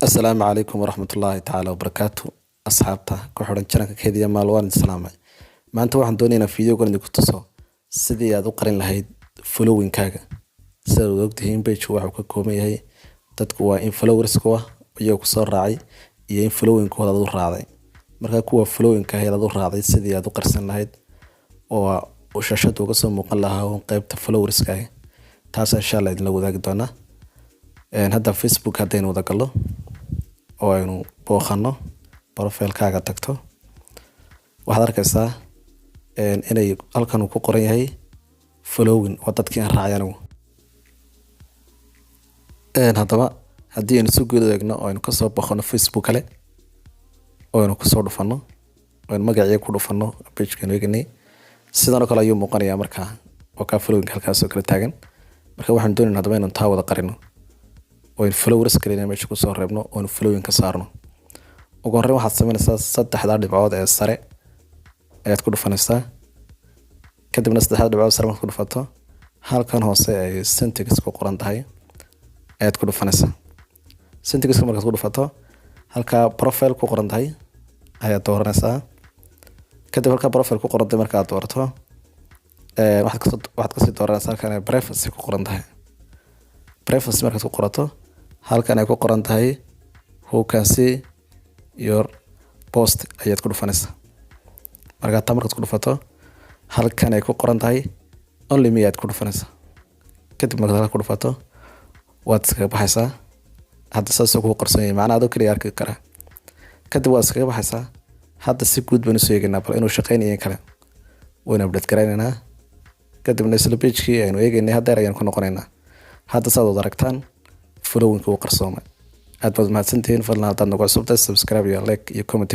السلام عليكم ورحمة الله تعالى وبركاته. أصحابته كحرن شركة كهدية مالوان السلام. ما أنت واحد دونينا فيديو قرن يكتصو سيدي أدو قرن لهاي فلوين كاغا سيدو وقتهين بيش واحد كومي هاي تدكوا إن فلورس كوا ويوك صار راعي إن فلوين كوا دو راعي مركا كوا فلوين كاهي دو راعي سيدي أدو قرسن لهاي وشاشته قسم مقلها وقيبت فلورس كاهي تاسا إن شاء الله إذن لو ذاك دونا هذا فيسبوك هدين وذاك الله oo aynu booqano profile-kaaga tagto waxaad arkaysaa inay halkan ku qoran yahay following oo dadkii aan raacay anigu haddaba haddii aynu soo guud eegno oo aynu ka soo booqano Facebook kale oo aynu ku soo dhufano oo aynu magaciisa ku dhufano page-kan weegnay sidoo kale ayuu muuqanayaa markaa oo ka following halkaas oo kala taagan marka waxaan doonaynaa haddaba inaan taa wada qarino oo followers kale meesha ku soo reebno oo following ka saarno ugu horreyn waxaad sameynaysaa saddexda dhibcood ee sare ayaad ku dhufanaysaa kadibna saddexda dhibcood sare markaad ku dhufato halkan hoose ay syntax ku qoran tahay ayaad ku dhufanaysaa syntax markaad ku dhufato halka profile ku qoran tahay ayaad dooranaysaa kadib halka profile ku qoran tahay markaad doorato waxaad ka sii dooranaysaa halkan privacy ku qoran tahay privacy markaad ku qorato halkan ay ku qoran tahay who can see your post ayaad ku dhufanaysaa markaad ku dhufato halkan ay ku qoran tahay only me ayaad ku dhufanaysaa kadib markaad ku dhufato waad iskaga baxaysaa hadda saas ku qarsoon yahay macnaheedu adoo kaliya arki kara kadib waad iskaga baxaysaa hadda si guud baan u soo eegaynaa bal inuu shaqeynayo kale wayna update gareynaynaa kadibna isla page-kii aynu eegaynay hadda ayaan ku noqonaynaa hadda saad wada aragtaan following uu qarsoomay aad baad mahadsantihiin fadlan haddaad nagu cusubtahay subscribe iyo like iyo comment